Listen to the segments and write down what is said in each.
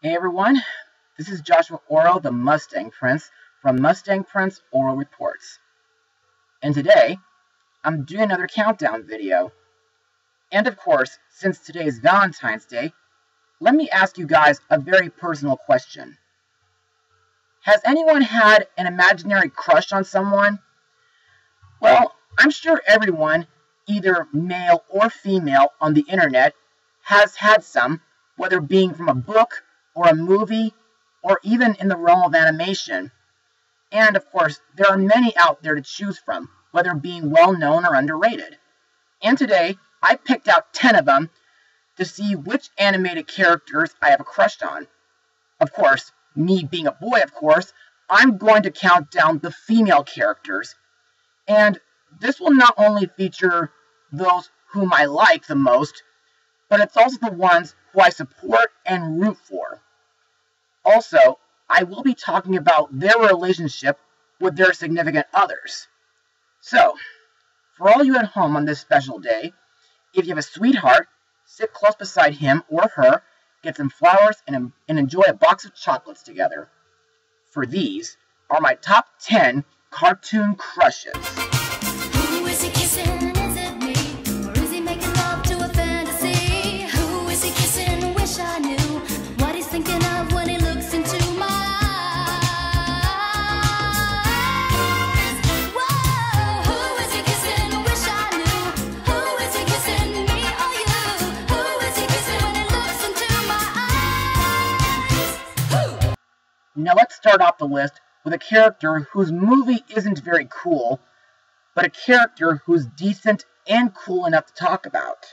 Hey everyone, this is Joshua Orro, the Mustang Prince, from Mustang Prince Orro Reports. And today, I'm doing another countdown video. And of course, since today is Valentine's Day, let me ask you guys a very personal question. Has anyone had an imaginary crush on someone? Well, I'm sure everyone, either male or female on the internet, has had some, whether being from a book, or a movie, or even in the realm of animation. And of course, there are many out there to choose from, whether being well-known or underrated. And today, I picked out 10 of them to see which animated characters I have a crush on. Of course, me being a boy, I'm going to count down the female characters. And this will not only feature those whom I like the most, but it's also the ones who I support and root for. Also, I will be talking about their relationship with their significant others. So, for all you at home on this special day, if you have a sweetheart, sit close beside him or her, get some flowers, and enjoy a box of chocolates together. For these are my top 10 cartoon crushes. Who is he kissing? Is it me? Or is he making love to a fantasy? Who is he kissing? Wish I knew what he's thinking of when he looks into my eyes. Whoa, who is he kissing? Wish I knew. Who is he kissing? Me or you? Who is he kissing when he looks into my eyes? Who? Now let's start off the list with a character whose movie isn't very cool, but a character who's decent and cool enough to talk about.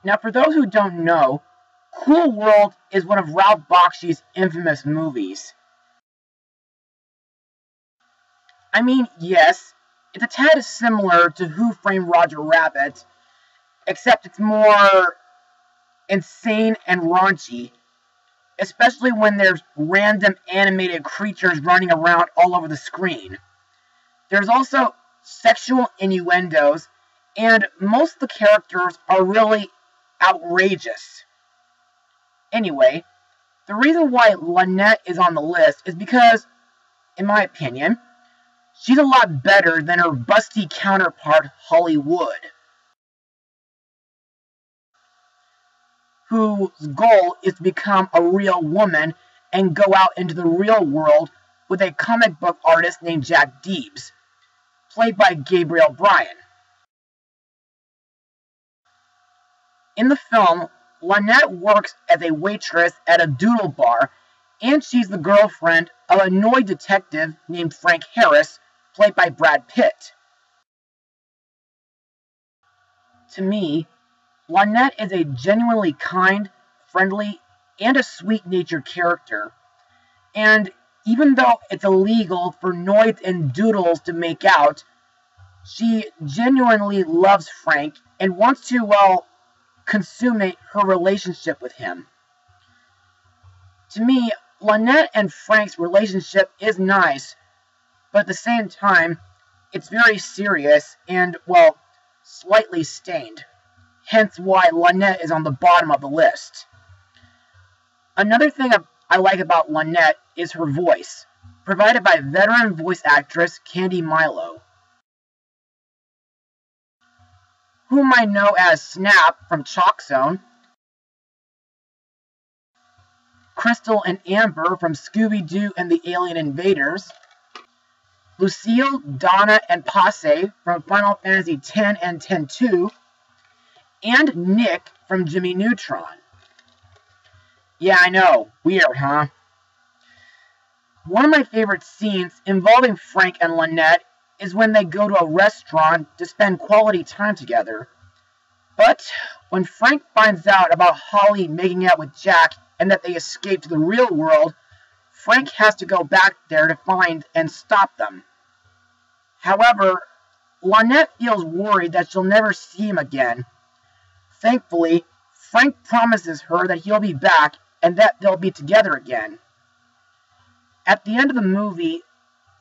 Now, for those who don't know, Cool World is one of Ralph Bakshi's infamous movies. I mean, yes, it's a tad similar to Who Framed Roger Rabbit, except it's more insane and raunchy, especially when there's random animated creatures running around all over the screen. There's also sexual innuendos, and most of the characters are really outrageous. Anyway, the reason why Lynette is on the list is because, in my opinion, she's a lot better than her busty counterpart Hollywood, whose goal is to become a real woman and go out into the real world with a comic book artist named Jack Deebs, played by Gabriel Bryan. In the film, Lynette works as a waitress at a doodle bar, and she's the girlfriend of an annoyed detective named Frank Harris, played by Brad Pitt. To me, Lynette is a genuinely kind, friendly, and a sweet-natured character. And even though it's illegal for Noids and Doodles to make out, she genuinely loves Frank and wants to, well, consummate her relationship with him. To me, Lynette and Frank's relationship is nice, but at the same time, it's very serious and, well, slightly stained. Hence why Lynette is on the bottom of the list. Another thing I like about Lynette is her voice, provided by veteran voice actress Candy Milo, whom I know as Snap from Chalk Zone, Crystal and Amber from Scooby-Doo and the Alien Invaders, Lucille, Donna, and Passe from Final Fantasy X and X-2, and Nick from Jimmy Neutron. Yeah, I know. Weird, huh? One of my favorite scenes involving Frank and Lynette is when they go to a restaurant to spend quality time together. But when Frank finds out about Holly making out with Jack and that they escape to the real world, Frank has to go back there to find and stop them. However, Lynette feels worried that she'll never see him again. Thankfully, Frank promises her that he'll be back and that they'll be together again. At the end of the movie,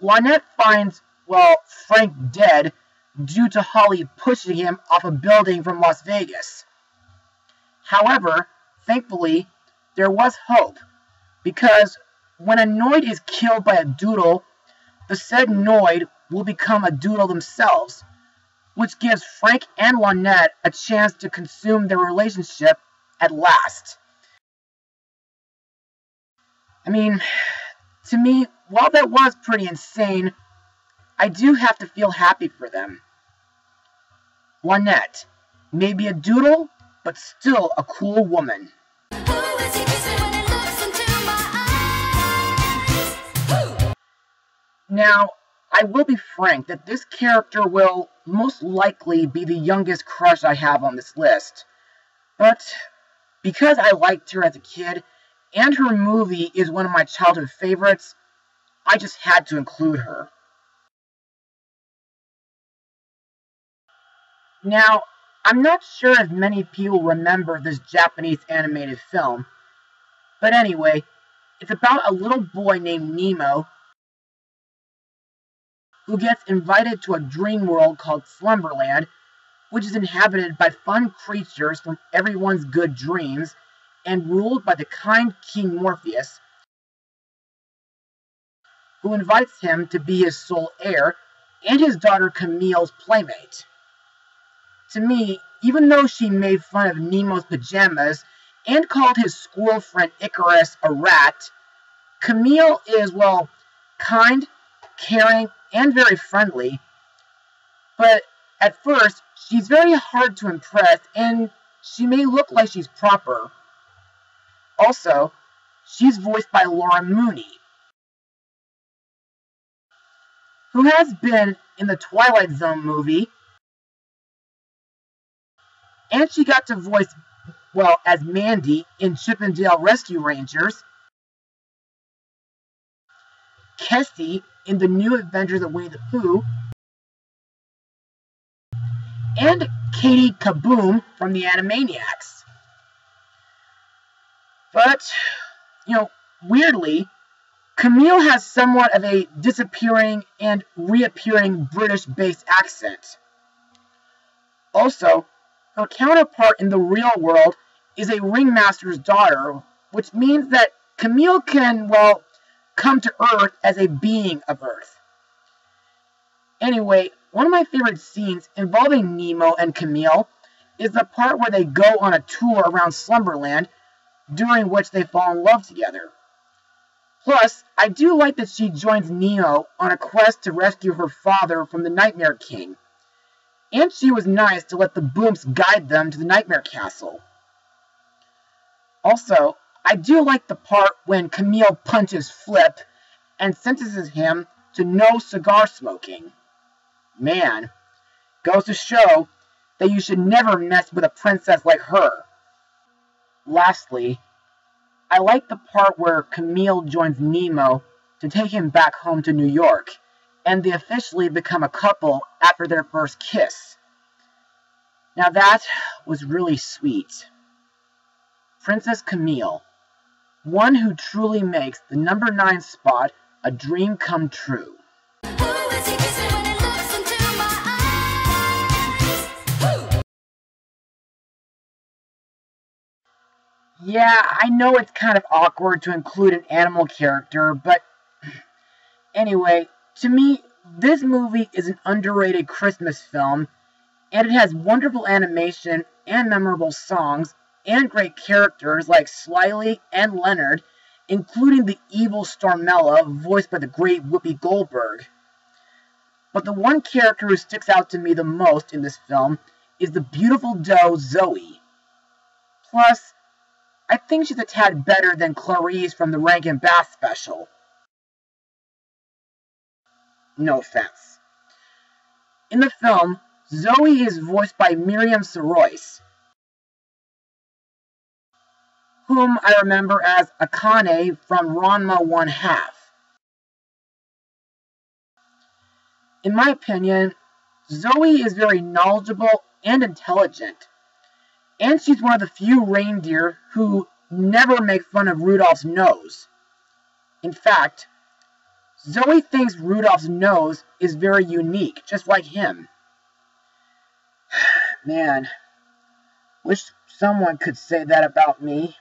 Lynette finds, well, Frank dead due to Holly pushing him off a building from Las Vegas. However, thankfully, there was hope, because when a Noid is killed by a Doodle, the said Noid will become a Doodle themselves, which gives Frank and Lynette a chance to consume their relationship at last. I mean, to me, while that was pretty insane, I do have to feel happy for them. Lynette, maybe a Doodle, but still a cool woman. Now, I will be frank that this character will most likely be the youngest crush I have on this list. But because I liked her as a kid, and her movie is one of my childhood favorites, I just had to include her. Now, I'm not sure if many people remember this Japanese animated film, but anyway, it's about a little boy named Nemo who gets invited to a dream world called Slumberland, which is inhabited by fun creatures from everyone's good dreams and ruled by the kind King Morpheus, who invites him to be his sole heir and his daughter Camille's playmate. To me, even though she made fun of Nemo's pajamas and called his squirrel friend Icarus a rat, Camille is, well, kind, caring, and very friendly. But at first, she's very hard to impress, and she may look like she's proper. Also, she's voiced by Laura Mooney, who has been in the Twilight Zone movie, and she got to voice, well, as Mandy in Chip 'n Dale Rescue Rangers, Kessie in The New Adventures of Winnie the Pooh, and Katie Kaboom from the Animaniacs. But, weirdly, Camille has somewhat of a disappearing and reappearing British-based accent. Also, her counterpart in the real world is a ringmaster's daughter, which means that Camille can, well, come to Earth as a being of Earth. Anyway, one of my favorite scenes involving Nemo and Camille is the part where they go on a tour around Slumberland, during which they fall in love together. Plus, I do like that she joins Nemo on a quest to rescue her father from the Nightmare King. And she was nice to let the Booms guide them to the Nightmare Castle. Also, I do like the part when Camille punches Flip and sentences him to no cigar smoking. Man, goes to show that you should never mess with a princess like her. Lastly, I like the part where Camille joins Nemo to take him back home to New York, and they officially become a couple after their first kiss. Now that was really sweet. Princess Camille, one who truly makes the number 9 spot a dream come true. Yeah, I know it's kind of awkward to include an animal character, but anyway, to me, this movie is an underrated Christmas film, and it has wonderful animation and memorable songs, and great characters like Slyly and Leonard, including the evil Stormella, voiced by the great Whoopi Goldberg. But the one character who sticks out to me the most in this film is the beautiful doe Zoe. Plus, I think she's a tad better than Clarice from the Rankin Bass special. No offense. In the film, Zoe is voiced by Miriam Sarois, whom I remember as Akane from Ranma 1/2. In my opinion, Zoe is very knowledgeable and intelligent, and she's one of the few reindeer who never make fun of Rudolph's nose. In fact, Zoe thinks Rudolph's nose is very unique, just like him. Man, Wish someone could say that about me.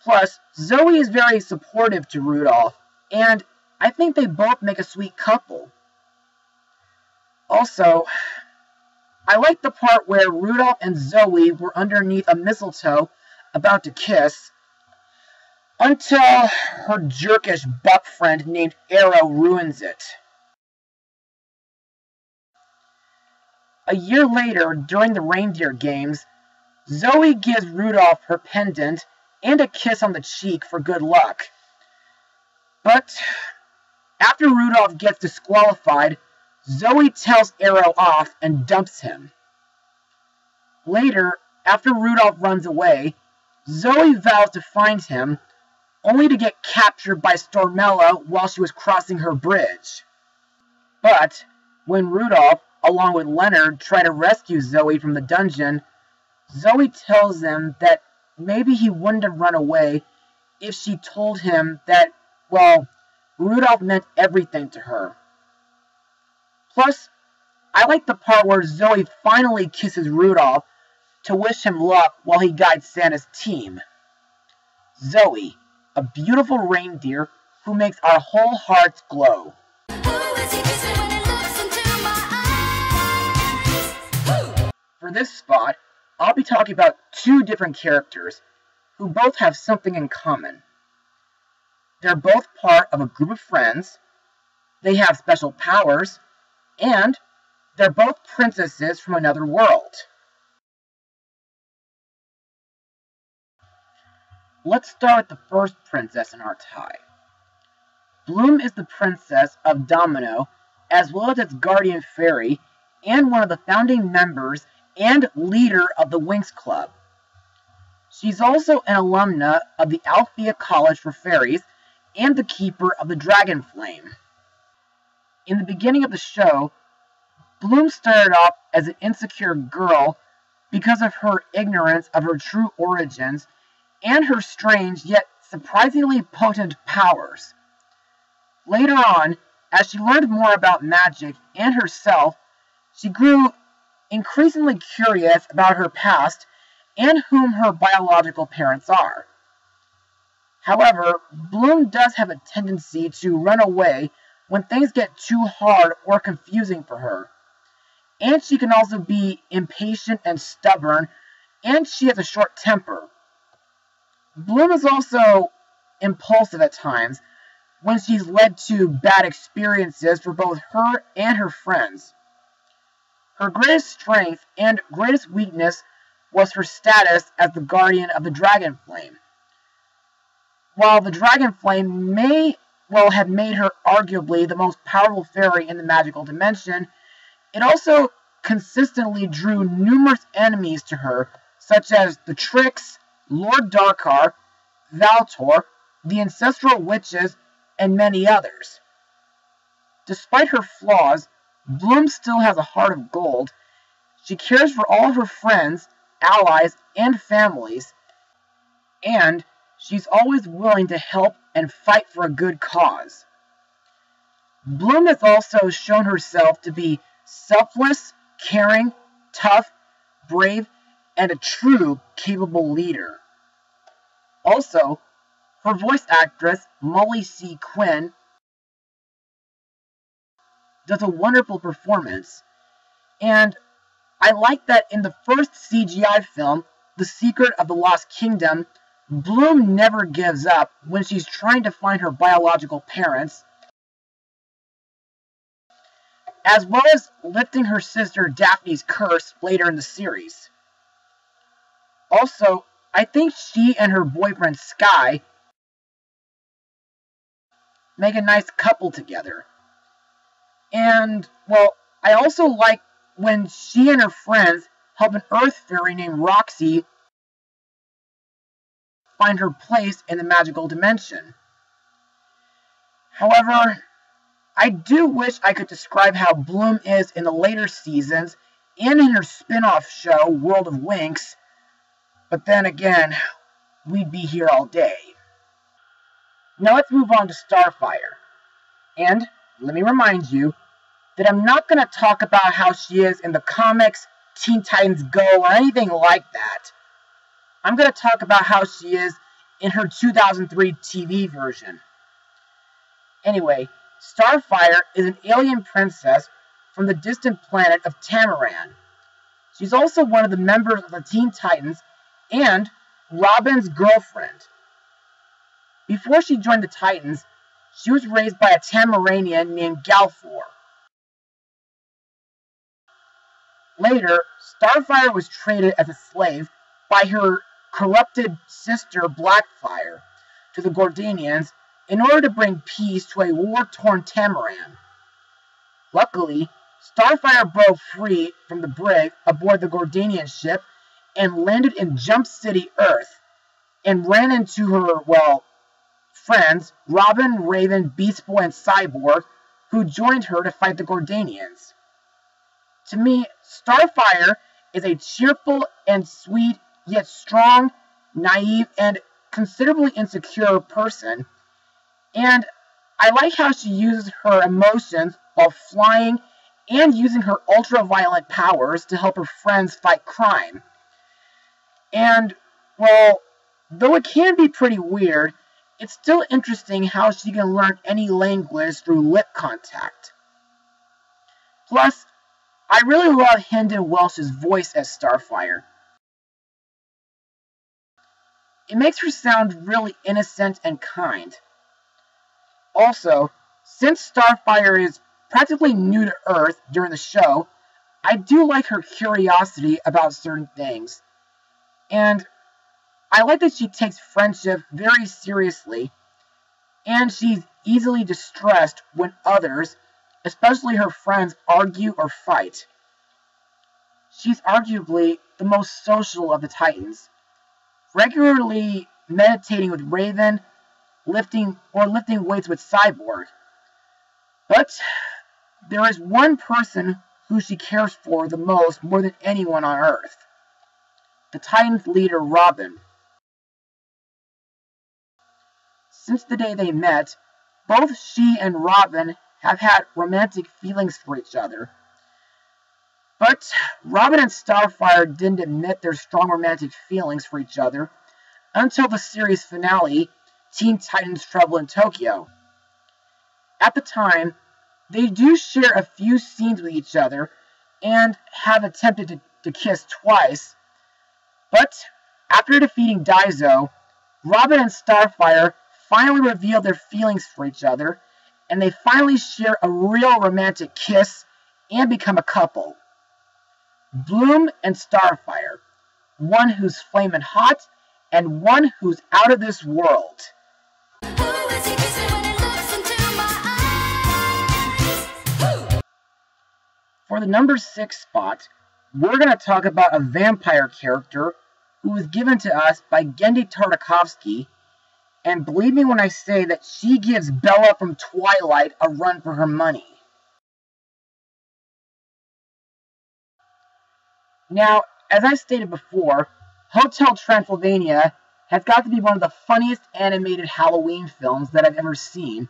Plus, Zoe is very supportive to Rudolph, and I think they both make a sweet couple. Also, I like the part where Rudolph and Zoe were underneath a mistletoe about to kiss, until her jerkish buck friend named Orro ruins it. A year later, during the reindeer games, Zoe gives Rudolph her pendant and a kiss on the cheek for good luck. But after Rudolph gets disqualified, Zoe tells Orro off and dumps him. Later, after Rudolph runs away, Zoe vows to find him, only to get captured by Stormella while she was crossing her bridge. But when Rudolph, along with Leonard, try to rescue Zoe from the dungeon, Zoe tells them that maybe he wouldn't have run away if she told him that, well, Rudolph meant everything to her. Plus, I like the part where Zoe finally kisses Rudolph to wish him luck while he guides Santa's team. Zoe, a beautiful reindeer who makes our whole hearts glow. For this spot, I'll be talking about two different characters who both have something in common. They're both part of a group of friends, they have special powers, and they're both princesses from another world. Let's start with the first princess in our tie. Bloom is the princess of Domino, as well as its guardian fairy, and one of the founding members and leader of the Winx Club. She's also an alumna of the Althea College for Fairies and the keeper of the Dragon Flame. In the beginning of the show, Bloom started off as an insecure girl because of her ignorance of her true origins and her strange yet surprisingly potent powers. Later on, as she learned more about magic and herself, she grew increasingly curious about her past and whom her biological parents are. However, Bloom does have a tendency to run away when things get too hard or confusing for her. And she can also be impatient and stubborn, and she has a short temper. Bloom is also impulsive at times when she's led to bad experiences for both her and her friends. Her greatest strength and greatest weakness was her status as the guardian of the Dragon Flame. While the Dragon Flame may well have made her arguably the most powerful fairy in the magical dimension, it also consistently drew numerous enemies to her, such as the Tricks, Lord Darkar, Valtor, the Ancestral Witches, and many others. Despite her flaws, Bloom still has a heart of gold. She cares for all of her friends, allies, and families, and she's always willing to help and fight for a good cause. Bloom has also shown herself to be selfless, caring, tough, brave, and a true capable leader. Also, her voice actress, Molly C. Quinn, does a wonderful performance, and I like that in the first CGI film, The Secret of the Lost Kingdom, Bloom never gives up when she's trying to find her biological parents, as well as lifting her sister Daphne's curse later in the series. Also, I think she and her boyfriend Sky make a nice couple together. And, well, I also like when she and her friends help an Earth fairy named Roxy find her place in the magical dimension. However, I do wish I could describe how Bloom is in the later seasons and in her spin-off show, World of Winx, but then again, we'd be here all day. Now let's move on to Starfire. And let me remind you that I'm not going to talk about how she is in the comics, Teen Titans Go or anything like that. I'm going to talk about how she is in her 2003 TV version. Anyway, Starfire is an alien princess from the distant planet of Tamaran. She's also one of the members of the Teen Titans and Robin's girlfriend. Before she joined the Titans, she was raised by a Tamaranian named Galfor. Later, Starfire was traded as a slave by her corrupted sister Blackfire to the Gordanians in order to bring peace to a war-torn Tamaran. Luckily, Starfire broke free from the brig aboard the Gordanian ship and landed in Jump City, Earth, and ran into her, friends, Robin, Raven, Beast Boy, and Cyborg, who joined her to fight the Gordanians. To me, Starfire is a cheerful and sweet, yet strong, naive, and considerably insecure person, and I like how she uses her emotions while flying and using her ultra-violent powers to help her friends fight crime. And, though it can be pretty weird, it's still interesting how she can learn any language through lip contact. Plus, I really love Hendon Welsh's voice as Starfire. It makes her sound really innocent and kind. Also, since Starfire is practically new to Earth during the show, I do like her curiosity about certain things. And I like that she takes friendship very seriously, and she's easily distressed when others, especially her friends, argue or fight. She's arguably the most social of the Titans, regularly meditating with Raven, lifting weights with Cyborg. But there is one person who she cares for the most, more than anyone on Earth. The Titans' leader, Robin. Since the day they met, both she and Robin have had romantic feelings for each other. But Robin and Starfire didn't admit their strong romantic feelings for each other until the series finale, Teen Titans Trouble in Tokyo. At the time, they do share a few scenes with each other and have attempted to kiss twice, but after defeating Daizo, Robin and Starfire finally reveal their feelings for each other, and they finally share a real romantic kiss and become a couple. Bloom and Starfire, one who's flamin' hot and one who's out of this world. For the number 6 spot, we're going to talk about a vampire character who was given to us by Genndy Tartakovsky, and believe me when I say that she gives Bella from Twilight a run for her money. Now, as I stated before, Hotel Transylvania has got to be one of the funniest animated Halloween films that I've ever seen,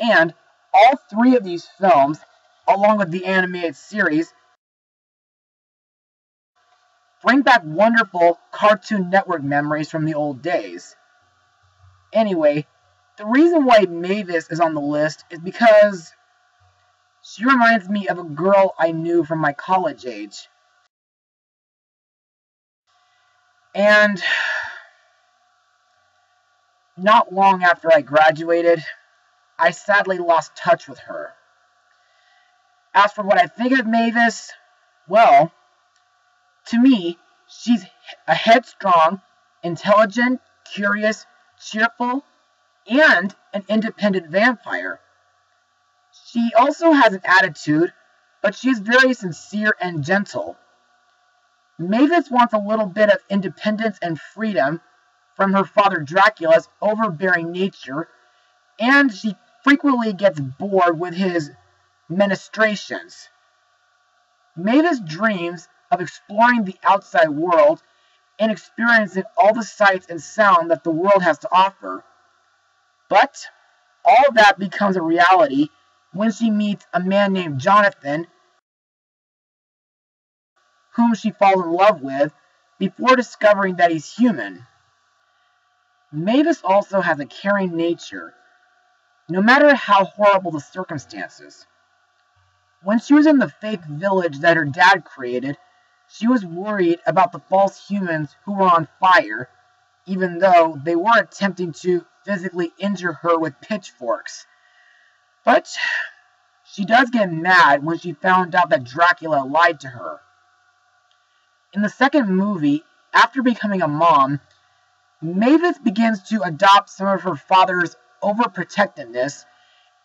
and all 3 of these films, along with the animated series, bring back wonderful Cartoon Network memories from the old days. Anyway, the reason why Mavis is on the list is because she reminds me of a girl I knew from my college age. And not long after I graduated, I sadly lost touch with her. As for what I think of Mavis, well, to me, she's a headstrong, intelligent, curious, cheerful, and an independent vampire. She also has an attitude, but she is very sincere and gentle. Mavis wants a little bit of independence and freedom from her father Dracula's overbearing nature, and she frequently gets bored with his ministrations. Mavis dreams of exploring the outside world and experiencing all the sights and sound that the world has to offer. But all that becomes a reality when she meets a man named Jonathan, whom she falls in love with before discovering that he's human. Mavis also has a caring nature, no matter how horrible the circumstances. When she was in the fake village that her dad created, she was worried about the false humans who were on fire, even though they were attempting to physically injure her with pitchforks. But she does get mad when she found out that Dracula lied to her. In the second movie, after becoming a mom, Mavis begins to adopt some of her father's overprotectiveness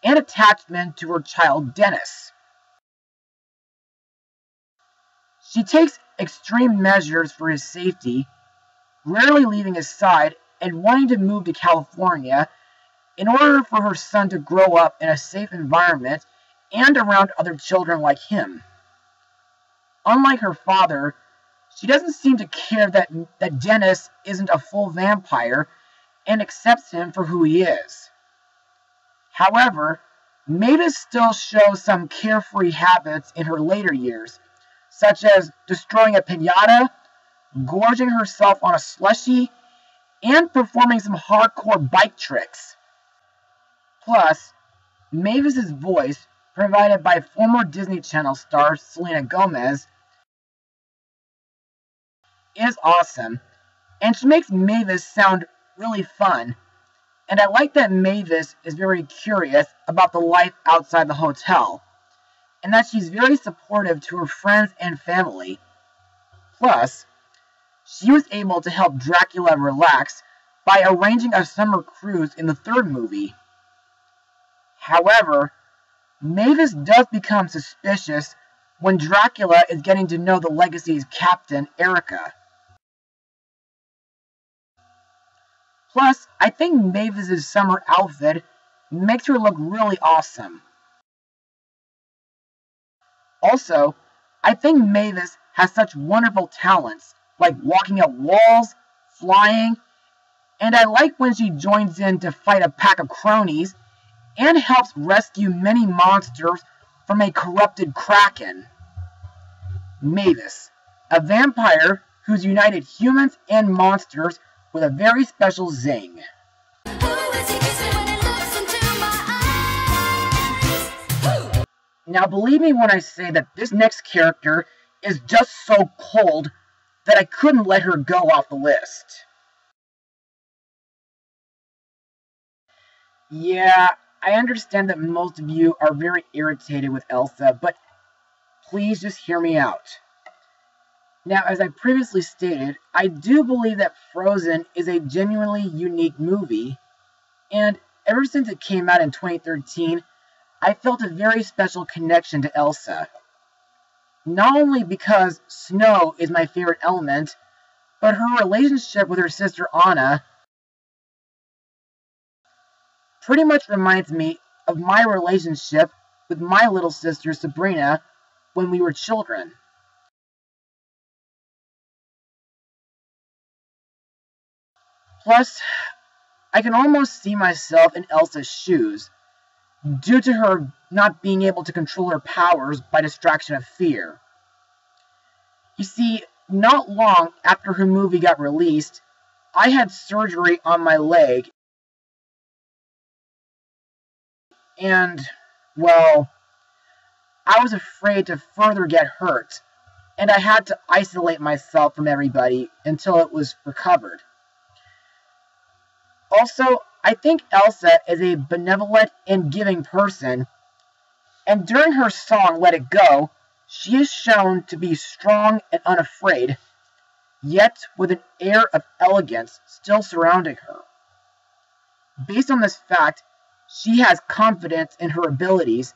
and attachment to her child Dennis. She takes extreme measures for his safety, rarely leaving his side and wanting to move to California in order for her son to grow up in a safe environment and around other children like him. Unlike her father, she doesn't seem to care that Dennis isn't a full vampire and accepts him for who he is. However, Mavis still shows some carefree habits in her later years, such as destroying a piñata, gorging herself on a slushie, and performing some hardcore bike tricks. Plus, Mavis's voice, provided by former Disney Channel star Selena Gomez, is awesome, and she makes Mavis sound really fun. And I like that Mavis is very curious about the life outside the hotel, and that she's very supportive to her friends and family. Plus, she was able to help Dracula relax by arranging a summer cruise in the third movie. However, Mavis does become suspicious when Dracula is getting to know the Legacy's captain, Erica. Plus, I think Mavis's summer outfit makes her look really awesome. Also, I think Mavis has such wonderful talents, like walking up walls, flying, and I like when she joins in to fight a pack of cronies and helps rescue many monsters from a corrupted kraken. Mavis, a vampire who's united humans and monsters with a very special zing. Now believe me when I say that this next character is just so cold that I couldn't let her go off the list. Yeah, I understand that most of you are very irritated with Elsa, but please just hear me out. Now, as I previously stated, I do believe that Frozen is a genuinely unique movie, and ever since it came out in 2013, I felt a very special connection to Elsa. Not only because snow is my favorite element, but her relationship with her sister Anna pretty much reminds me of my relationship with my little sister Sabrina when we were children. Plus, I can almost see myself in Elsa's shoes, due to her not being able to control her powers by distraction of fear. You see, not long after her movie got released, I had surgery on my leg, and, well, I was afraid to further get hurt, and I had to isolate myself from everybody until it was recovered. Also, I think Elsa is a benevolent and giving person, and during her song Let It Go, she is shown to be strong and unafraid, yet with an air of elegance still surrounding her. Based on this fact, she has confidence in her abilities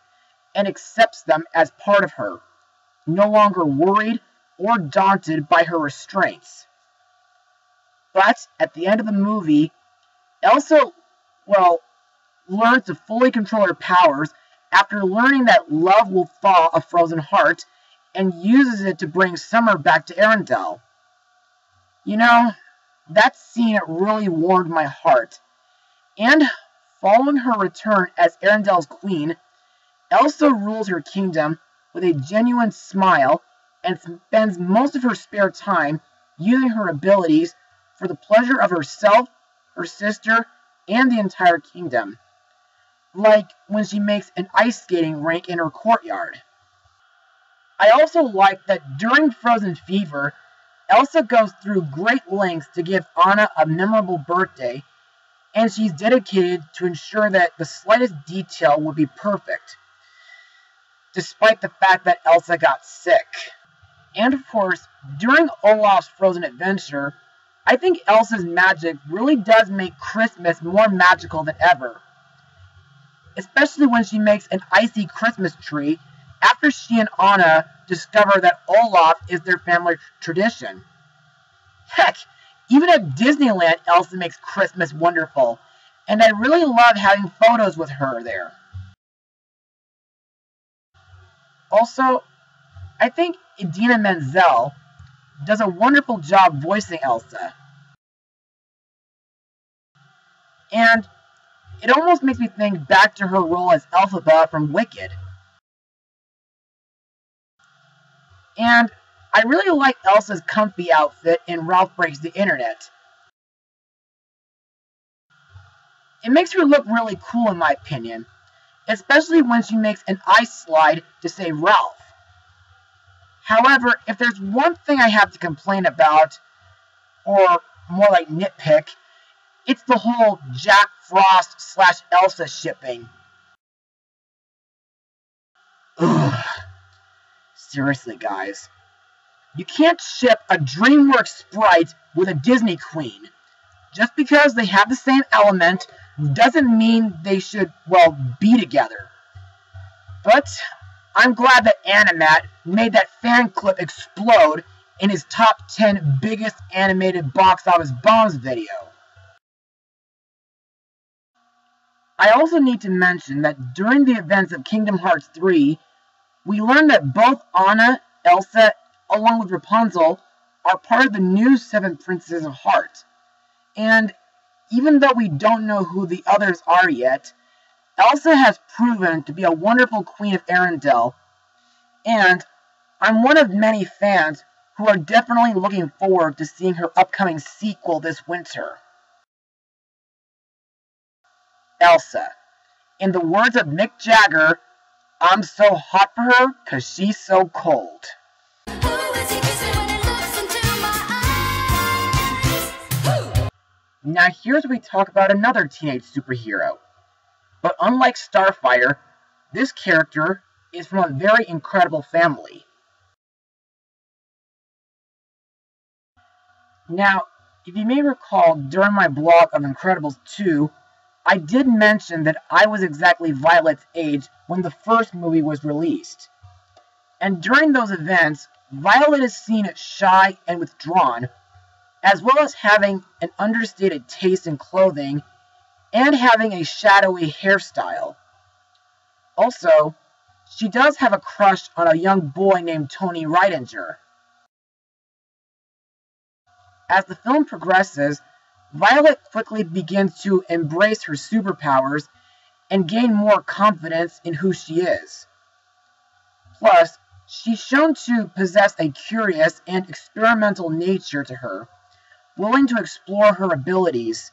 and accepts them as part of her, no longer worried or daunted by her restraints. But at the end of the movie, Elsa, learns to fully control her powers after learning that love will thaw a frozen heart and uses it to bring summer back to Arendelle. You know, that scene really warmed my heart. And following her return as Arendelle's queen, Elsa rules her kingdom with a genuine smile and spends most of her spare time using her abilities for the pleasure of herself, her sister, and the entire kingdom. Like when she makes an ice skating rink in her courtyard. I also like that during Frozen Fever, Elsa goes through great lengths to give Anna a memorable birthday, and she's dedicated to ensure that the slightest detail will be perfect, despite the fact that Elsa got sick. And of course, during Olaf's Frozen adventure, I think Elsa's magic really does make Christmas more magical than ever. Especially when she makes an icy Christmas tree after she and Anna discover that Olaf is their family tradition. Heck, even at Disneyland, Elsa makes Christmas wonderful, and I really love having photos with her there. Also, I think Idina Menzel does a wonderful job voicing Elsa. And it almost makes me think back to her role as Elphaba from Wicked. And I really like Elsa's comfy outfit in Ralph Breaks the Internet. It makes her look really cool in my opinion, especially when she makes an ice slide to save Ralph. However, if there's one thing I have to complain about, or more like nitpick, it's the whole Jack Frost / Elsa shipping. Ugh. Seriously, guys. You can't ship a DreamWorks sprite with a Disney queen. Just because they have the same element doesn't mean they should, well, be together. But I'm glad that Animat made that fan clip explode in his top 10 biggest animated box office bombs video. I also need to mention that during the events of Kingdom Hearts 3, we learned that both Anna, Elsa, along with Rapunzel, are part of the new 7 Princesses of Heart. And even though we don't know who the others are yet, Elsa has proven to be a wonderful Queen of Arendelle, and I'm one of many fans who are definitely looking forward to seeing her upcoming sequel this winter. Elsa. In the words of Mick Jagger, I'm so hot for her 'cause she's so cold. Now here's where we talk about another teenage superhero. But unlike Starfire, this character is from a very incredible family. Now, if you may recall, during my blog of Incredibles 2, I did mention that I was exactly Violet's age when the first movie was released. And during those events, Violet is seen as shy and withdrawn, as well as having an understated taste in clothing and having a shadowy hairstyle. Also, she does have a crush on a young boy named Tony Reidinger. As the film progresses, Violet quickly begins to embrace her superpowers and gain more confidence in who she is. Plus, she's shown to possess a curious and experimental nature to her, willing to explore her abilities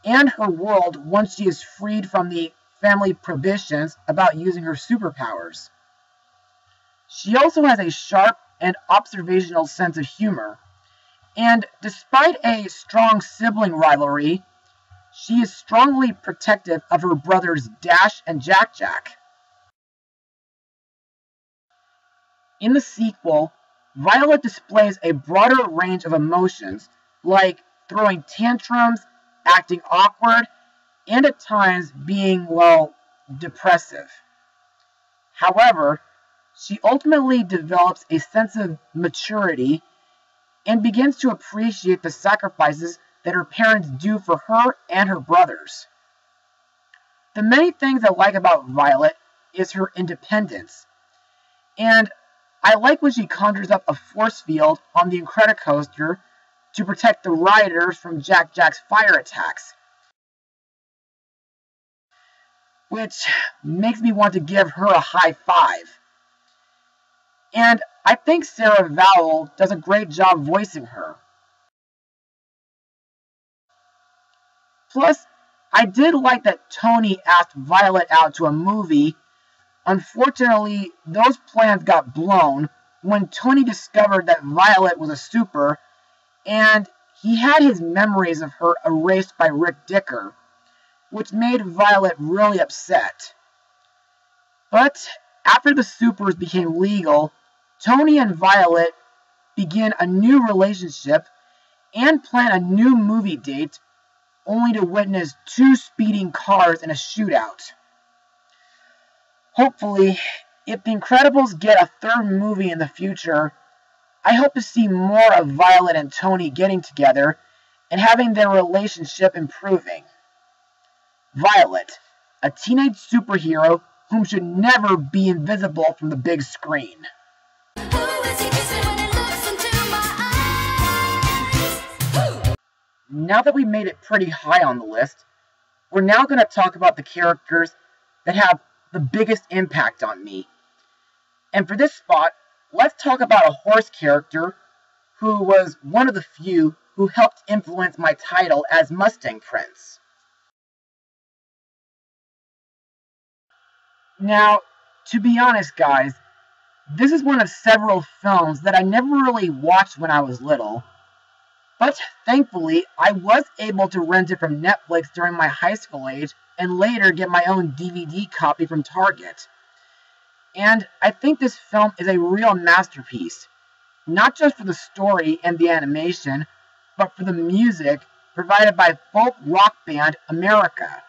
and her world once she is freed from the family prohibitions about using her superpowers. She also has a sharp and observational sense of humor, and despite a strong sibling rivalry, she is strongly protective of her brothers Dash and Jack-Jack. In the sequel, Violet displays a broader range of emotions, like throwing tantrums, acting awkward, and at times being, well, depressive. However, she ultimately develops a sense of maturity and begins to appreciate the sacrifices that her parents do for her and her brothers. The many things I like about Violet is her independence, and I like when she conjures up a force field on the Incredicoaster to protect the riders from Jack-Jack's fire attacks, which makes me want to give her a high five. And I think Sarah Vowell does a great job voicing her. Plus, I did like that Tony asked Violet out to a movie. Unfortunately, those plans got blown when Tony discovered that Violet was a super, and he had his memories of her erased by Rick Dicker, which made Violet really upset. But after the supers became legal, Tony and Violet begin a new relationship and plan a new movie date, only to witness 2 speeding cars in a shootout. Hopefully, if The Incredibles get a 3rd movie in the future, I hope to see more of Violet and Tony getting together and having their relationship improving. Violet, a teenage superhero whom should never be invisible from the big screen. Now that we made it pretty high on the list, we're now going to talk about the characters that have the biggest impact on me. And for this spot, let's talk about a horse character who was one of the few who helped influence my title as Mustang Prince. Now, to be honest guys, this is one of several films that I never really watched when I was little, but thankfully I was able to rent it from Netflix during my high school age and later get my own DVD copy from Target. And I think this film is a real masterpiece, not just for the story and the animation, but for the music provided by folk rock band America.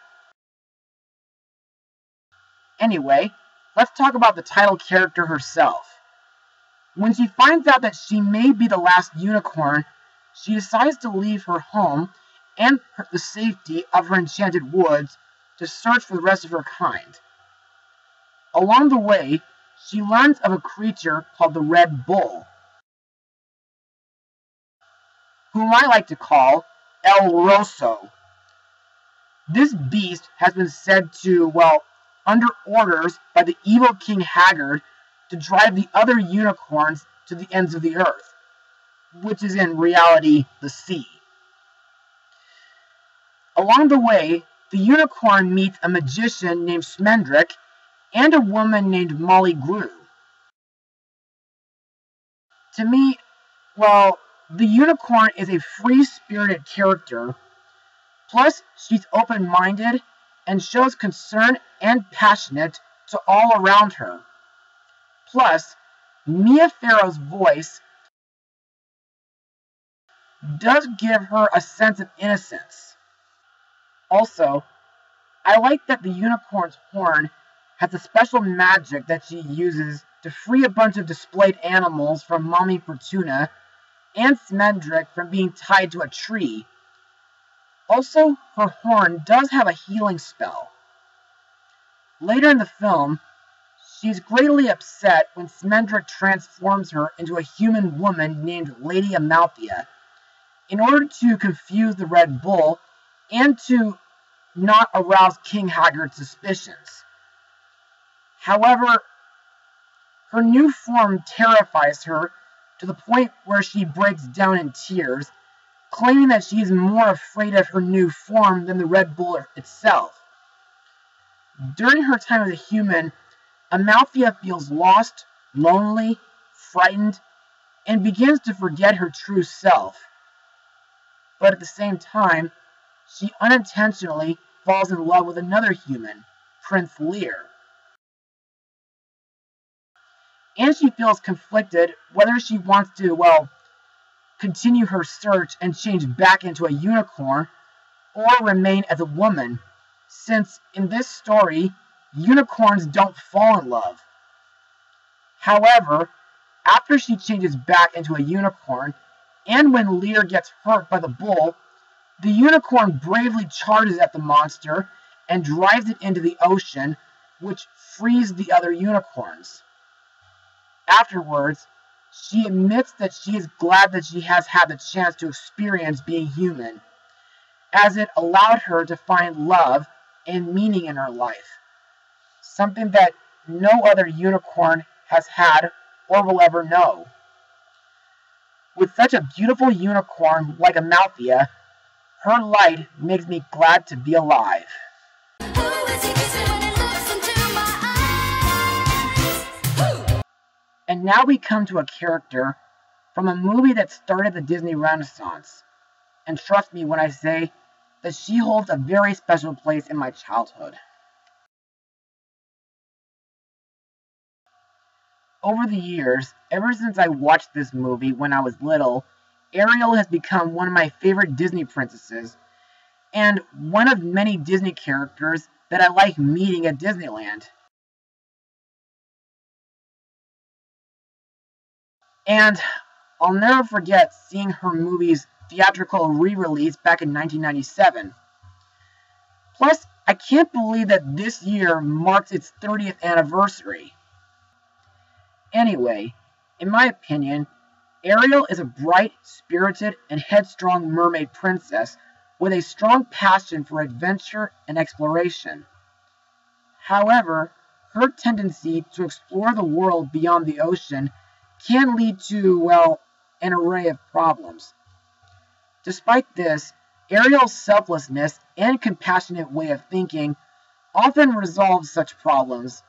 Anyway, let's talk about the title character herself. When she finds out that she may be the last unicorn, she decides to leave her home and the safety of her enchanted woods to search for the rest of her kind. Along the way, she learns of a creature called the Red Bull, whom I like to call El Rosso. This beast has been said to, under orders by the evil King Haggard to drive the other unicorns to the ends of the earth, which is in reality the sea. Along the way, the unicorn meets a magician named Smendrick and a woman named Molly Grew. To me, the unicorn is a free-spirited character, plus she's open-minded and shows concern and passionate to all around her. Plus, Mia Farrow's voice does give her a sense of innocence. Also, I like that the unicorn's horn has a special magic that she uses to free a bunch of displayed animals from Mommy Fortuna and Smendrick from being tied to a tree. Also, her horn does have a healing spell. Later in the film, she's greatly upset when Smendrick transforms her into a human woman named Lady Amalthea in order to confuse the Red Bull and to not arouse King Haggard's suspicions. However, her new form terrifies her to the point where she breaks down in tears, claiming that she is more afraid of her new form than the Red Bull itself. During her time as a human, Amalthea feels lost, lonely, frightened, and begins to forget her true self. But at the same time, she unintentionally falls in love with another human, Prince Lear. And she feels conflicted whether she wants to, continue her search and change back into a unicorn, or remain as a woman, since in this story, unicorns don't fall in love. However, after she changes back into a unicorn, and when Lear gets hurt by the bull, the unicorn bravely charges at the monster and drives it into the ocean, which frees the other unicorns. Afterwards, she admits that she is glad that she has had the chance to experience being human, as it allowed her to find love and meaning in her life, something that no other unicorn has had or will ever know. With such a beautiful unicorn like Amalthea, her light makes me glad to be alive. Who is he kissing when he looks into my eyes? Who? And now we come to a character from a movie that started the Disney Renaissance. And trust me when I say that she holds a very special place in my childhood. Over the years, ever since I watched this movie when I was little, Ariel has become one of my favorite Disney princesses, and one of many Disney characters that I like meeting at Disneyland. And I'll never forget seeing her movie's theatrical re-release back in 1997. Plus, I can't believe that this year marks its 30th anniversary. Anyway, in my opinion, Ariel is a bright, spirited, and headstrong mermaid princess with a strong passion for adventure and exploration. However, her tendency to explore the world beyond the ocean can lead to, well, an array of problems. Despite this, Ariel's selflessness and compassionate way of thinking often resolves such problems,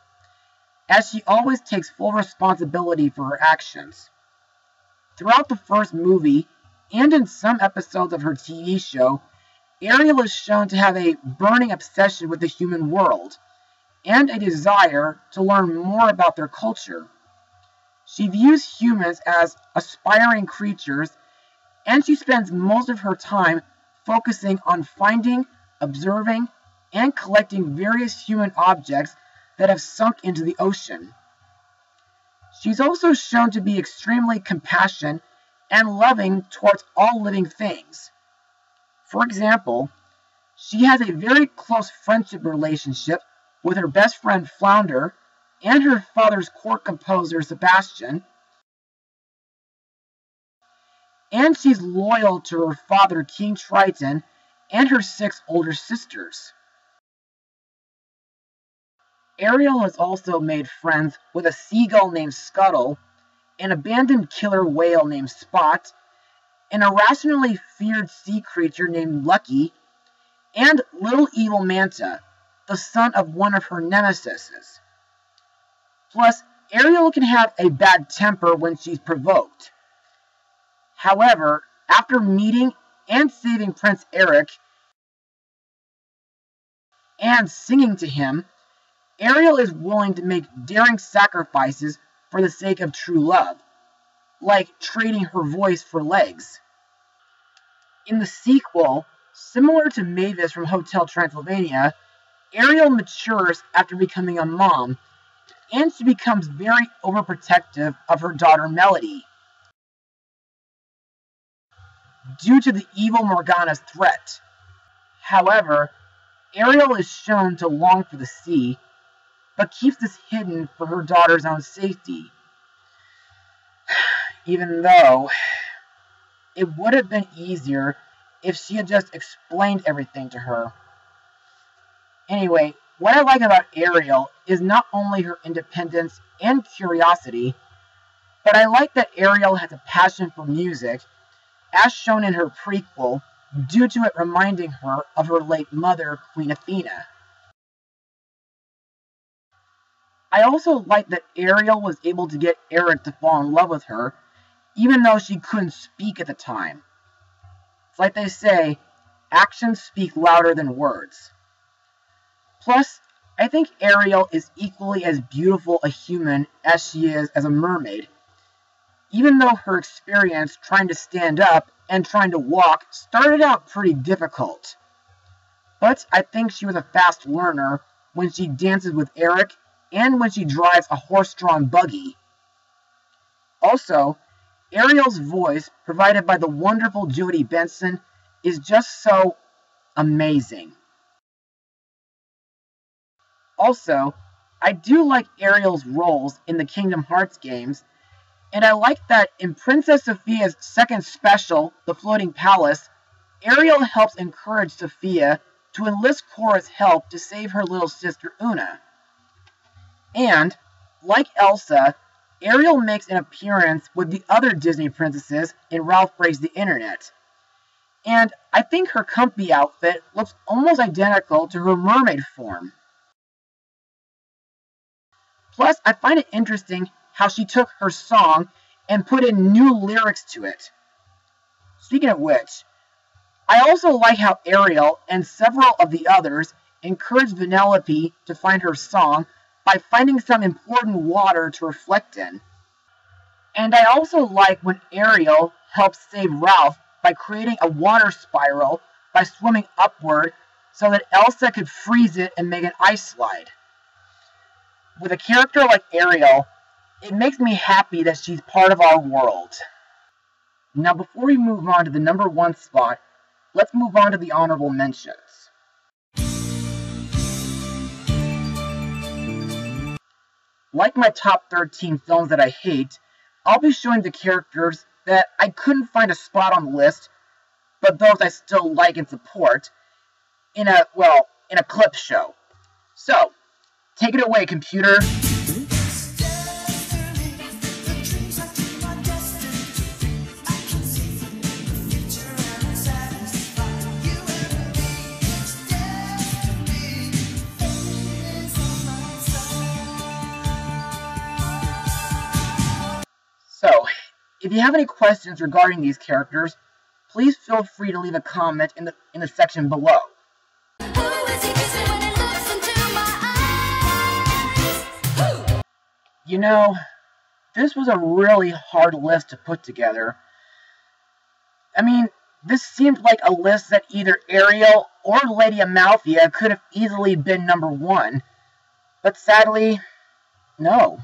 as she always takes full responsibility for her actions. Throughout the first movie, and in some episodes of her TV show, Ariel is shown to have a burning obsession with the human world, and a desire to learn more about their culture. She views humans as aspiring creatures, and she spends most of her time focusing on finding, observing, and collecting various human objects that have sunk into the ocean. She's also shown to be extremely compassionate and loving towards all living things. For example, she has a very close friendship relationship with her best friend Flounder and her father's court composer Sebastian, and she's loyal to her father King Triton and her 6 older sisters. Ariel has also made friends with a seagull named Scuttle, an abandoned killer whale named Spot, an irrationally feared sea creature named Lucky, and Little Evil Manta, the son of one of her nemesis. Plus, Ariel can have a bad temper when she's provoked. However, after meeting and saving Prince Eric and singing to him, Ariel is willing to make daring sacrifices for the sake of true love, like trading her voice for legs. In the sequel, similar to Mavis from Hotel Transylvania, Ariel matures after becoming a mom, and she becomes very overprotective of her daughter Melody, due to the evil Morgana's threat. However, Ariel is shown to long for the sea, but keeps this hidden for her daughter's own safety. Even though it would have been easier if she had just explained everything to her. Anyway, what I like about Ariel is not only her independence and curiosity, but I like that Ariel has a passion for music, as shown in her prequel, due to it reminding her of her late mother, Queen Athena. I also like that Ariel was able to get Eric to fall in love with her, even though she couldn't speak at the time. It's like they say, actions speak louder than words. Plus, I think Ariel is equally as beautiful a human as she is as a mermaid, even though her experience trying to stand up and trying to walk started out pretty difficult. But I think she was a fast learner when she dances with Eric and when she drives a horse-drawn buggy. Also, Ariel's voice, provided by the wonderful Jodie Benson, is just so amazing. Also, I do like Ariel's roles in the Kingdom Hearts games, and I like that in Princess Sophia's second special, The Floating Palace, Ariel helps encourage Sophia to enlist Cora's help to save her little sister Una. And, like Elsa, Ariel makes an appearance with the other Disney princesses in Ralph Breaks the Internet. And I think her comfy outfit looks almost identical to her mermaid form. Plus, I find it interesting how she took her song and put in new lyrics to it. Speaking of which, I also like how Ariel and several of the others encourage Vanellope to find her song by finding some important water to reflect in. And I also like when Ariel helps save Ralph by creating a water spiral by swimming upward so that Elsa could freeze it and make an ice slide. With a character like Ariel, it makes me happy that she's part of our world. Now before we move on to the number 1 spot, let's move on to the honorable mentions. Like my top 13 films that I hate, I'll be showing the characters that I couldn't find a spot on the list, but those I still like and support, in a clip show. So, take it away, computer. So, if you have any questions regarding these characters, please feel free to leave a comment in the section below. You know, this was a really hard list to put together. I mean, this seemed like a list that either Ariel or Lady Amalthea could have easily been number 1, but sadly, no.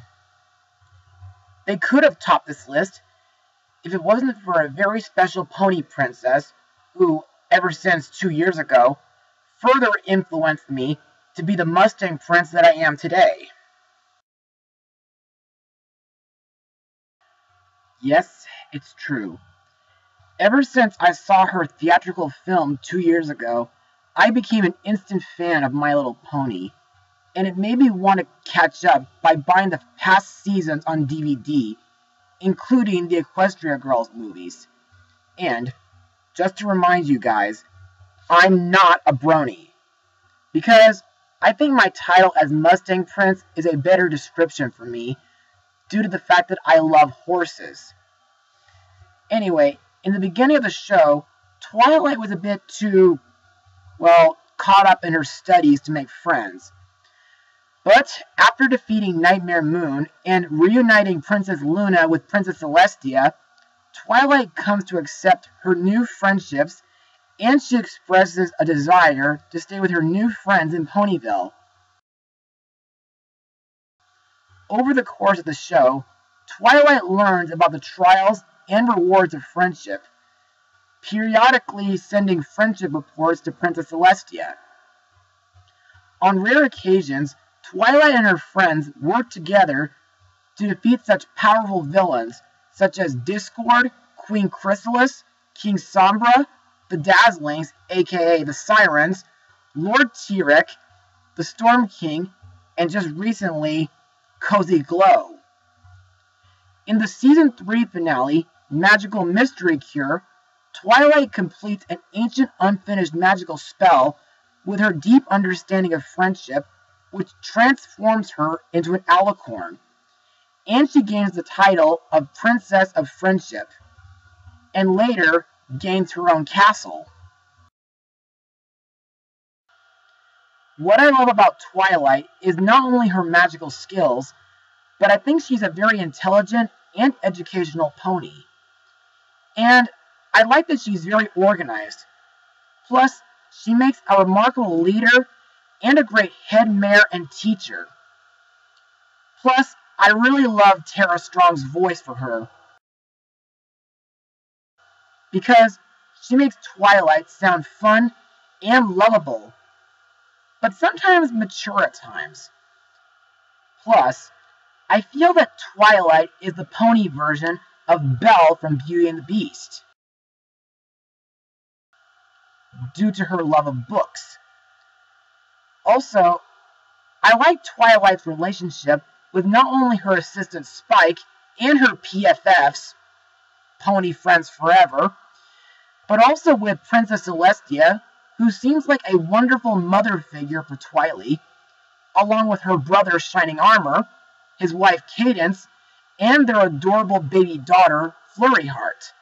They could have topped this list if it wasn't for a very special pony princess who, ever since 2 years ago, further influenced me to be the Mustang Prince that I am today. Yes, it's true. Ever since I saw her theatrical film 2 years ago, I became an instant fan of My Little Pony, and it made me want to catch up by buying the past seasons on DVD, including the Equestria Girls movies. And, just to remind you guys, I'm not a brony, because I think my title as Mustang Prince is a better description for me, due to the fact that I love horses. Anyway, in the beginning of the show, Twilight was a bit too, caught up in her studies to make friends. But after defeating Nightmare Moon and reuniting Princess Luna with Princess Celestia, Twilight comes to accept her new friendships, and she expresses a desire to stay with her new friends in Ponyville. Over the course of the show, Twilight learns about the trials and rewards of friendship, periodically sending friendship reports to Princess Celestia. On rare occasions, Twilight and her friends work together to defeat such powerful villains such as Discord, Queen Chrysalis, King Sombra, the Dazzlings, aka the Sirens, Lord Tyrek, the Storm King, and just recently, Cozy Glow. In the Season 3 finale, Magical Mystery Cure, Twilight completes an ancient unfinished magical spell with her deep understanding of friendship, which transforms her into an alicorn, and she gains the title of Princess of Friendship, and later gains her own castle. What I love about Twilight is not only her magical skills, but I think she's a very intelligent and educational pony. And I like that she's very organized. Plus, she makes a remarkable leader and a great head mare and teacher. Plus, I really love Tara Strong's voice for her, because she makes Twilight sound fun and lovable, but sometimes mature at times. Plus, I feel that Twilight is the pony version of Belle from Beauty and the Beast, due to her love of books. Also, I like Twilight's relationship with not only her assistant Spike and her PFFs, Pony Friends Forever, but also with Princess Celestia, who seems like a wonderful mother figure for Twilight, along with her brother Shining Armor, his wife Cadence, and their adorable baby daughter, Flurry Heart.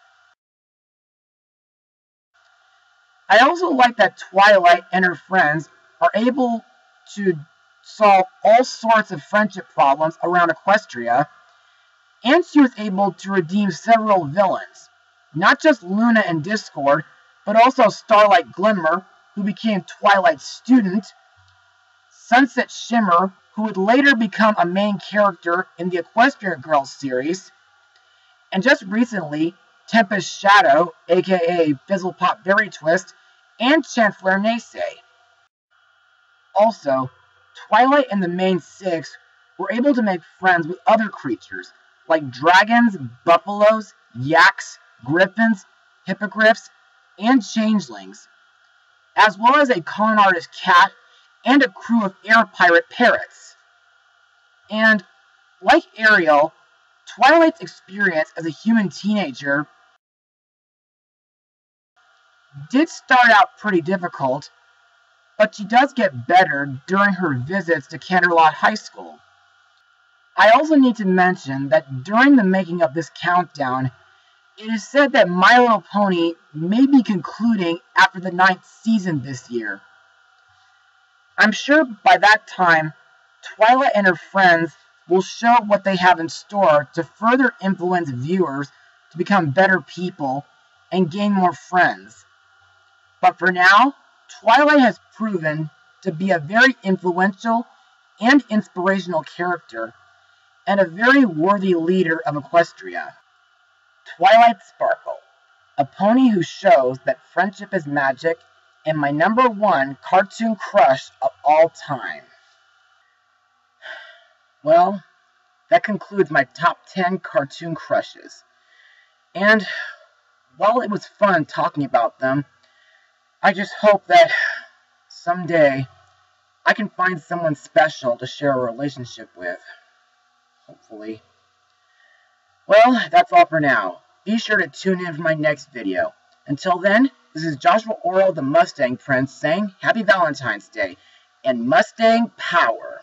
I also like that Twilight and her friends are able to solve all sorts of friendship problems around Equestria, and she was able to redeem several villains, not just Luna and Discord, but also Starlight Glimmer, who became Twilight's student, Sunset Shimmer, who would later become a main character in the Equestria Girls series, and just recently, Tempest Shadow, aka Fizzlepop Berry Twist, and Chancellor Nace. Also, Twilight and the main six were able to make friends with other creatures, like dragons, buffaloes, yaks, griffins, hippogriffs, and changelings, as well as a con artist cat and a crew of air pirate parrots. And, like Ariel, Twilight's experience as a human teenager did start out pretty difficult, but she does get better during her visits to Canterlot High School. I also need to mention that during the making of this countdown, it is said that My Little Pony may be concluding after the 9th season this year. I'm sure by that time, Twilight and her friends will show what they have in store to further influence viewers to become better people and gain more friends. But for now, Twilight has proven to be a very influential and inspirational character, and a very worthy leader of Equestria. Twilight Sparkle, a pony who shows that friendship is magic, and my #1 cartoon crush of all time. Well, that concludes my top 10 cartoon crushes. And while it was fun talking about them, I just hope that someday I can find someone special to share a relationship with. Hopefully. Well, that's all for now. Be sure to tune in for my next video. Until then, this is Joshua Orro, the Mustang Prince, saying Happy Valentine's Day, and Mustang Power!